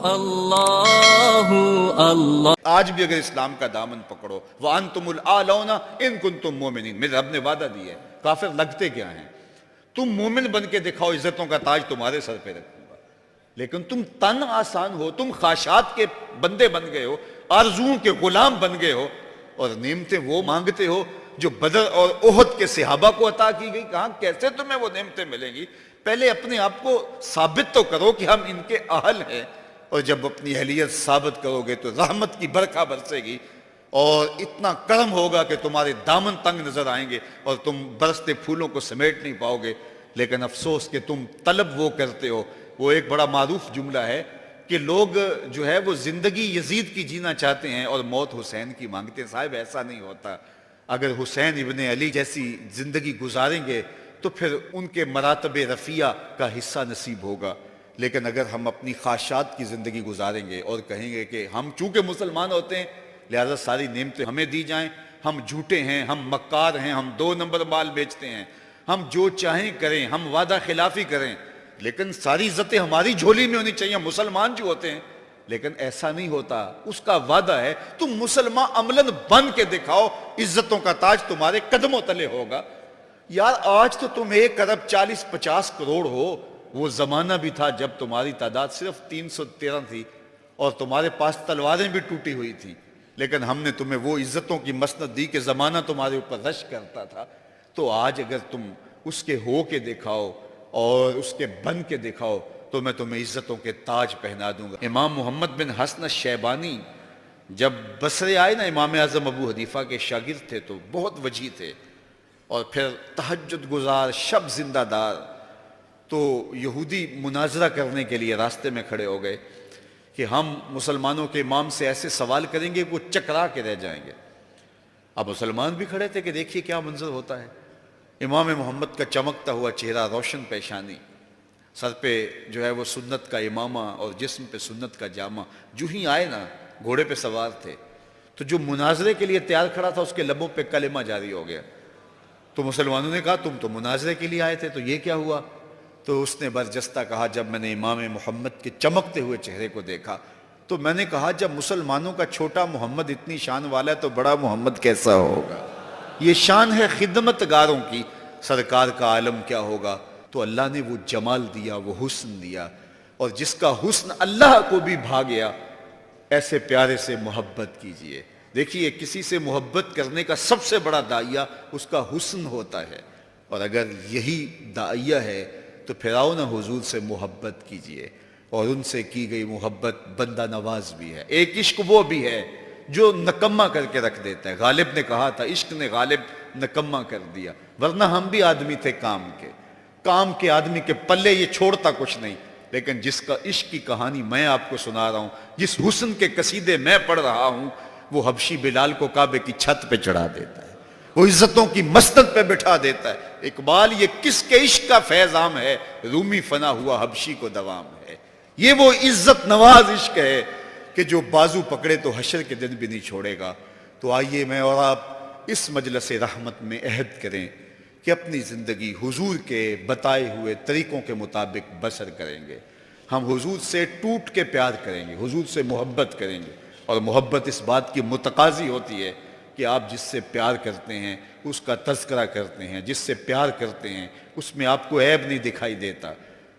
اللہ اللہ۔ آج بھی اگر اسلام کا دامن پکڑو وَأَنْتُمُ الْأَعْلَوْنَ إِن كُنتُم مُؤْمِنِينَ، میرے رب نے وعدہ دیا ہے، کافر لگتے کیا ہیں، تم مومن بن کے دکھاؤ، عزتوں کا تاج تمہارے سر پہ رکھوں گا۔ لیکن تم تن آسان ہو، تم خواہشات کے بندے بن گئے ہو، آرزوؤں کے غلام بن گئے ہو، اور نعمتیں وہ مانگتے ہو جو بدر اور احد کے صحابہ کو عطا کی گئی۔ کہاں کیسے تمہیں وہ نعمتیں ملیں گی؟ پہلے اپنے آپ کو ثابت تو کرو کہ ہم ان کے اہل ہیں، اور جب اپنی اہلیت ثابت کرو گے تو رحمت کی برکھا برسے گی، اور اتنا کرم ہوگا کہ تمہارے دامن تنگ نظر آئیں گے اور تم برستے پھولوں کو سمیٹ نہیں پاؤ گے۔ لیکن افسوس کہ تم طلب وہ کرتے ہو۔ وہ ایک بڑا معروف جملہ ہے کہ لوگ جو ہے وہ زندگی یزید کی جینا چاہتے ہیں اور موت حسین کی مانگتے ہیں۔ صاحب ایسا نہیں ہوتا۔ اگر حسین ابن علی جیسی زندگی گزاریں گے تو پھر ان کے مراتب رفیع کا حصہ نصیب ہوگا، لیکن اگر ہم اپنی خواہشات کی زندگی گزاریں گے اور کہیں گے کہ ہم چونکہ مسلمان ہوتے ہیں لہذا ساری نعمتیں ہمیں دی جائیں، ہم جھوٹے ہیں، ہم مکار ہیں، ہم 2 نمبر مال بیچتے ہیں، ہم جو چاہیں کریں، ہم وعدہ خلافی کریں، لیکن ساری عزتیں ہماری جھولی میں ہونی چاہیے، مسلمان جو ہوتے ہیں۔ لیکن ایسا نہیں ہوتا، اس کا وعدہ ہے تم مسلمان عملاً بن کے دکھاؤ، عزتوں کا تاج تمہارے قدموں تلے ہوگا۔ یار آج تو تم 1 ارب 40-50 کروڑ ہو، وہ زمانہ بھی تھا جب تمہاری تعداد صرف 313 تھی اور تمہارے پاس تلواریں بھی ٹوٹی ہوئی تھیں، لیکن ہم نے تمہیں وہ عزتوں کی مسند دی کہ زمانہ تمہارے اوپر رش کرتا تھا۔ تو آج اگر تم اس کے ہو کے دکھاؤ اور اس کے بن کے دکھاؤ تو میں تمہیں عزتوں کے تاج پہنا دوں گا۔ امام محمد بن حسن الشیبانی جب بصرے آئے نا، امام اعظم ابو حنیفہ کے شاگرد تھے تو بہت وجیح تھے، اور پھر تہجد گزار، شب زندہ دار۔ تو یہودی مناظرہ کرنے کے لیے راستے میں کھڑے ہو گئے کہ ہم مسلمانوں کے امام سے ایسے سوال کریں گے وہ چکرا کے رہ جائیں گے۔ اب مسلمان بھی کھڑے تھے کہ دیکھیے کیا منظر ہوتا ہے۔ امام محمد کا چمکتا ہوا چہرہ، روشن پیشانی، سر پہ جو ہے وہ سنت کا امامہ اور جسم پہ سنت کا جامہ، جو ہی آئے نا گھوڑے پہ سوار تھے، تو جو مناظرے کے لیے تیار کھڑا تھا اس کے لبوں پہ کلمہ جاری ہو گیا۔ تو مسلمانوں نے کہا تم تو مناظرے کے لیے آئے تھے، تو یہ کیا ہوا؟ تو اس نے برجستہ کہا جب میں نے امام محمد کے چمکتے ہوئے چہرے کو دیکھا تو میں نے کہا جب مسلمانوں کا چھوٹا محمد اتنی شان والا ہے تو بڑا محمد کیسا ہوگا؟ یہ شان ہے خدمت گاروں کی، سرکار کا عالم کیا ہوگا؟ تو اللہ نے وہ جمال دیا، وہ حسن دیا، اور جس کا حسن اللہ کو بھی بھا گیا، ایسے پیارے سے محبت کیجئے۔ دیکھیے کسی سے محبت کرنے کا سب سے بڑا داعیہ اس کا حسن ہوتا ہے، اور اگر یہی داعیہ ہے تو پھر آؤ نا حضور سے محبت کیجئے، اور ان سے کی گئی محبت بندہ نواز بھی ہے۔ ایک عشق وہ بھی ہے جو نکمہ کر کے رکھ دیتا ہے۔ غالب نے کہا تھا عشق نے غالب نکمہ کر دیا، ورنہ ہم بھی آدمی تھے کام کے آدمی کے پلے یہ چھوڑتا کچھ نہیں، لیکن جس کا عشق کی کہانی میں آپ کو سنا رہا ہوں، جس حسن کے قصیدے میں پڑھ رہا ہوں، وہ حبشی بلال کو کعبے کی چھت پہ چڑھا دیتا ہے، وہ عزتوں کی مسند پہ بٹھا دیتا ہے۔ اقبال یہ کس کے عشق کا فیض عام ہے، رومی فنا ہوا حبشی کو دوام ہے۔ یہ وہ عزت نواز عشق ہے کہ جو بازو پکڑے تو حشر کے دن بھی نہیں چھوڑے گا۔ تو آئیے میں اور آپ اس مجلس رحمت میں عہد کریں کہ اپنی زندگی حضور کے بتائے ہوئے طریقوں کے مطابق بسر کریں گے۔ ہم حضور سے ٹوٹ کے پیار کریں گے، حضور سے محبت کریں گے، اور محبت اس بات کی متقاضی ہوتی ہے کہ آپ جس سے پیار کرتے ہیں اس کا تذکرہ کرتے ہیں، جس سے پیار کرتے ہیں اس میں آپ کو عیب نہیں دکھائی دیتا،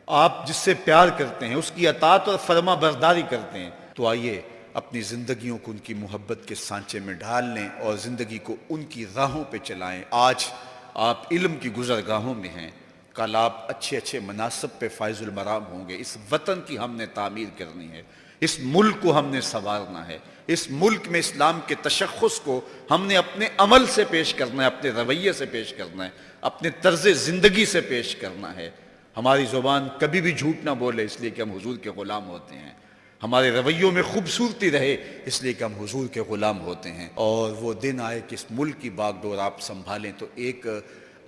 آپ جس سے پیار کرتے ہیں اس کی اطاعت اور فرما برداری کرتے ہیں۔ تو آئیے اپنی زندگیوں کو ان کی محبت کے سانچے میں ڈھال لیں اور زندگی کو ان کی راہوں پہ چلائیں۔ آج آپ علم کی گزرگاہوں میں ہیں، کل آپ اچھے مناصب پہ فائز المرام ہوں گے۔ اس وطن کی ہم نے تعمیر کرنی ہے، اس ملک کو ہم نے سنوارنا ہے، اس ملک میں اسلام کے تشخص کو ہم نے اپنے عمل سے پیش کرنا ہے، اپنے رویے سے پیش کرنا ہے، اپنے طرز زندگی سے پیش کرنا ہے۔ ہماری زبان کبھی بھی جھوٹ نہ بولے اس لیے کہ ہم حضور کے غلام ہوتے ہیں، ہمارے رویوں میں خوبصورتی رہے اس لیے کہ ہم حضور کے غلام ہوتے ہیں، اور وہ دن آئے کہ اس ملک کی باغ ڈور آپ سنبھالیں تو ایک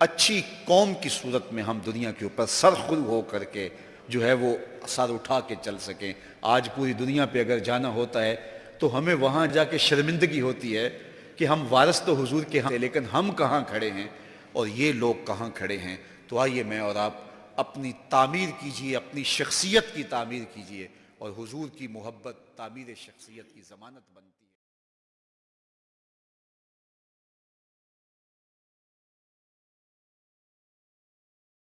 اچھی قوم کی صورت میں ہم دنیا کے اوپر سرخرو ہو کر کے جو ہے وہ سر اٹھا کے چل سکیں۔ آج پوری دنیا پہ اگر جانا ہوتا ہے تو ہمیں وہاں جا کے شرمندگی ہوتی ہے کہ ہم وارث تو حضور کے ہیں لیکن ہم کہاں کھڑے ہیں اور یہ لوگ کہاں کھڑے ہیں۔ تو آئیے میں اور آپ اپنی تعمیر کیجئے، اپنی شخصیت کی تعمیر کیجئے، اور حضور کی محبت تعمیر شخصیت کی ضمانت بنتی